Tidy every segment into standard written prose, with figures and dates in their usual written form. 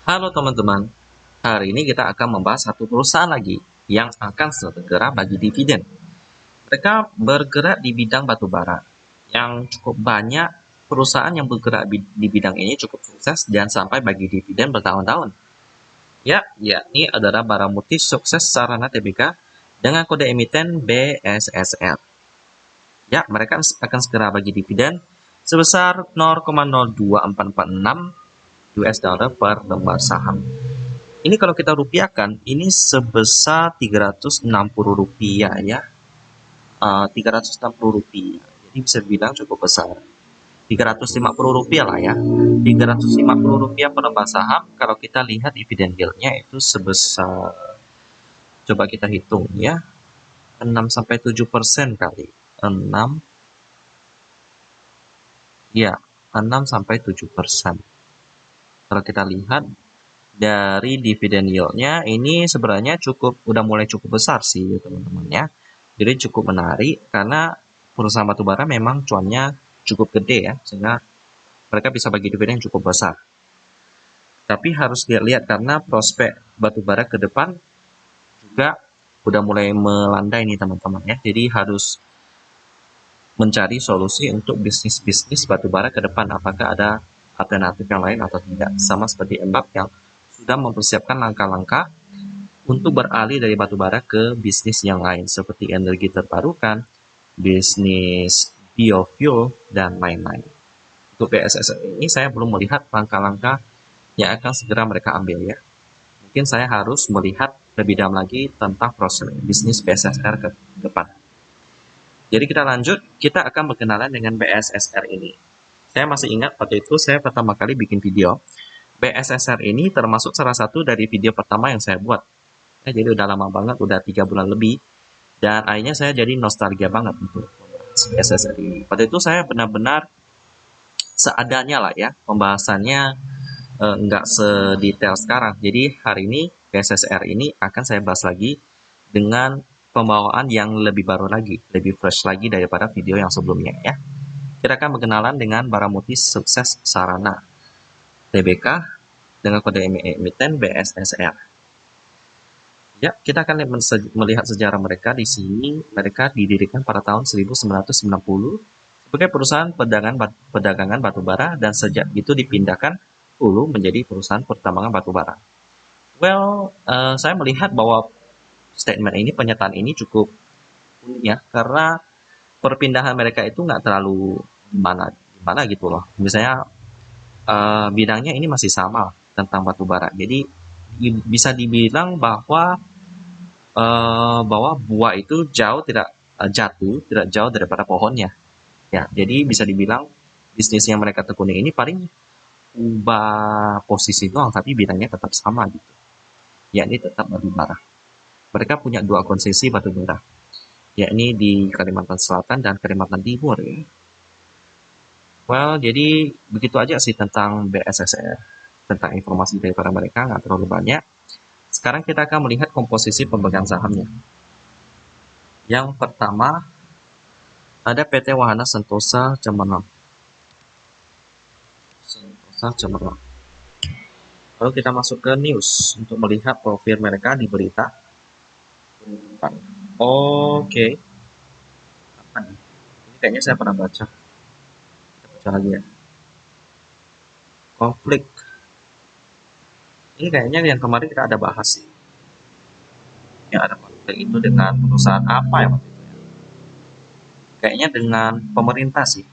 Halo teman-teman, hari ini kita akan membahas satu perusahaan lagi yang akan segera bagi dividen. Mereka bergerak di bidang batu bara, yang cukup banyak perusahaan yang bergerak di bidang ini cukup sukses dan sampai bagi dividen bertahun-tahun. Ya, yakni adalah Baramuti Sukses Sarana Tbk dengan kode emiten BSSR. Ya, mereka akan segera bagi dividen sebesar 0,02446 US dollar per lembar saham. Ini kalau kita rupiahkan, ini sebesar 360 rupiah ya. 360 rupiah. Jadi bisa dibilang cukup besar. 350 rupiah lah ya. 350 rupiah per lembar saham. Kalau kita lihat dividen yieldnya itu sebesar, coba kita hitung ya, 6-7% kali. 6, ya, 6-7%. Kalau kita lihat dari dividen yieldnya ini sebenarnya udah mulai cukup besar sih teman-teman ya. Jadi cukup menarik karena perusahaan batubara memang cuannya cukup gede ya, sehingga mereka bisa bagi dividen yang cukup besar. Tapi harus lihat-lihat karena prospek batubara ke depan juga udah mulai melandai nih teman-teman ya. Jadi harus mencari solusi untuk bisnis-bisnis batubara ke depan. Apakah ada alternatif yang lain atau tidak? Sama seperti Embak yang sudah mempersiapkan langkah-langkah untuk beralih dari batubara ke bisnis yang lain seperti energi terbarukan, bisnis biofuel, dan lain-lain. Untuk BSSR ini saya belum melihat langkah-langkah yang akan segera mereka ambil ya. Mungkin saya harus melihat lebih dalam lagi tentang proses bisnis BSSR ke depan. Jadi kita lanjut, kita akan berkenalan dengan BSSR ini. Saya masih ingat waktu itu saya pertama kali bikin video. BSSR ini termasuk salah satu dari video pertama yang saya buat. Jadi udah lama banget, udah 3 bulan lebih. Dan akhirnya saya jadi nostalgia banget untuk membahas BSSR ini. Pada itu saya benar-benar seadanya lah ya, pembahasannya nggak sedetail sekarang. Jadi hari ini BSSR ini akan saya bahas lagi dengan pembawaan yang lebih baru lagi, lebih fresh lagi daripada video yang sebelumnya ya. Kita akan berkenalan dengan Baramuti Sukses Sarana Tbk dengan kode emiten BSSR. Ya, kita akan melihat sejarah mereka di sini. Mereka didirikan pada tahun 1990 sebagai perusahaan perdagangan batubara dan sejak itu dipindahkan hulu menjadi perusahaan pertambangan batubara. Well, saya melihat bahwa statement ini, pernyataan ini cukup unik ya, karena perpindahan mereka itu nggak terlalu gimana gitu loh. Misalnya bidangnya ini masih sama tentang batubara. Jadi bisa dibilang bahwa buah itu jatuh tidak jauh daripada pohonnya. Ya, jadi bisa dibilang bisnis yang mereka tekuni ini paling ubah posisi doang, tapi bidangnya tetap sama gitu. Yakni tetap batubara. Mereka punya 2 konsesi batubara, yakni di Kalimantan Selatan dan Kalimantan Timur ya. Well, jadi begitu aja sih tentang BSSR. Tentang informasi daripada mereka, nggak terlalu banyak. Sekarang kita akan melihat komposisi pemegang sahamnya. Yang pertama, ada PT Wahana Sentosa Cemerlang. Sentosa Cemerlang. Lalu kita masuk ke news untuk melihat profil mereka di berita. Oke. Apa nih? Ini kayaknya saya pernah baca. Kita baca lagi ya. Konflik. Ini kayaknya yang kemarin kita ada bahas sih. Yang ada konflik itu dengan perusahaan apa ya waktu itu ya? Kayaknya dengan pemerintah sih.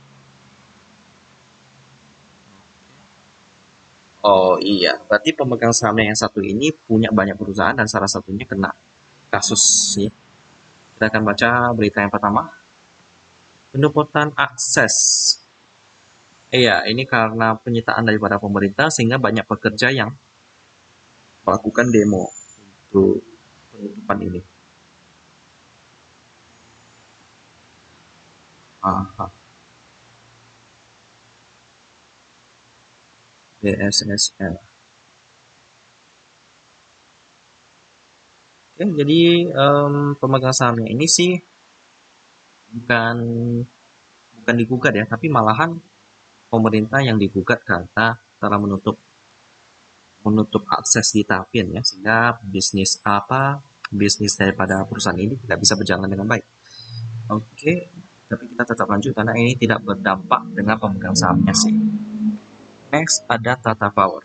Oh iya, berarti pemegang sahamnya yang satu ini punya banyak perusahaan dan salah satunya kena kasus sih. Kita akan baca berita yang pertama. Penumpukan akses. Iya, ini karena penyitaan daripada pemerintah sehingga banyak pekerja yang melakukan demo untuk penutupan ini. Aha, BSSL. Oke, jadi pemegang sahamnya ini sih bukan bukan digugat ya, tapi malahan pemerintah yang digugat karena telah menutup menutup akses di Tapian ya, sehingga bisnis daripada perusahaan ini tidak bisa berjalan dengan baik. Oke, tapi kita tetap lanjut karena ini tidak berdampak dengan pemegang sahamnya sih. Next ada Tata Power.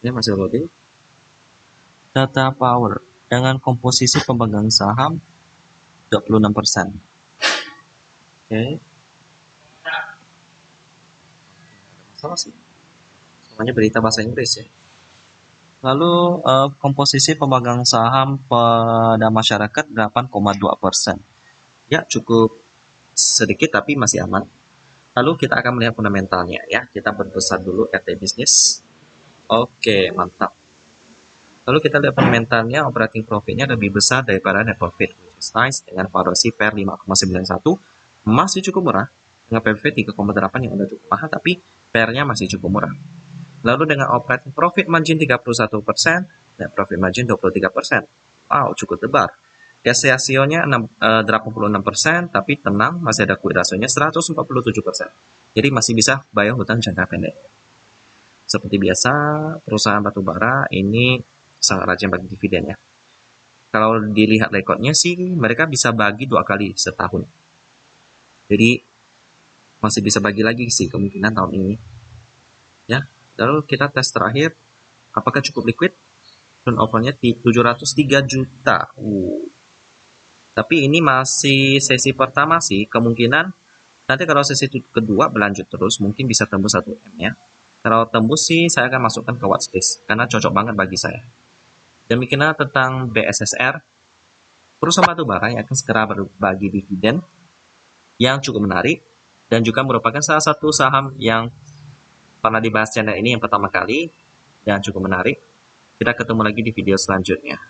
Ini masih loading. Tata Power dengan komposisi pemegang saham 26%. Oke. Masalah sih. Semuanya berita bahasa Inggris ya. Lalu komposisi pemegang saham pada masyarakat 8,2%. Ya, cukup sedikit tapi masih aman. Lalu kita akan melihat fundamentalnya ya. Kita berbesar dulu RT Business. Oke, mantap. Lalu kita lihat fundamentalnya, operating profitnya lebih besar daripada net profit, which is nice, dengan valuasi per 5,91, masih cukup murah, dengan PBV 3,8 yang udah cukup mahal, tapi PR-nya masih cukup murah. Lalu dengan operating profit margin 31%, net profit margin 23%. Wow, cukup tebar. Cash ratio-nya 86%, tapi tenang, masih ada quick ratio-nya 147%. Jadi masih bisa bayar hutang jangka pendek. Seperti biasa, perusahaan batubara ini sangat rajin bagi dividen ya. Kalau dilihat rekodnya sih, mereka bisa bagi 2 kali setahun. Jadi masih bisa bagi lagi sih kemungkinan tahun ini. Ya, lalu kita tes terakhir, apakah cukup liquid? Turnover-nya 703 juta. Tapi ini masih sesi pertama sih, kemungkinan nanti kalau sesi kedua berlanjut terus, mungkin bisa tembus 1 M ya. Kalau tembus sih, saya akan masukkan ke watchlist, karena cocok banget bagi saya. Demikianlah tentang BSSR, perusahaan batubara yang akan segera berbagi dividen yang cukup menarik, dan juga merupakan salah satu saham yang pernah dibahas channel ini yang pertama kali, dan cukup menarik. Kita ketemu lagi di video selanjutnya.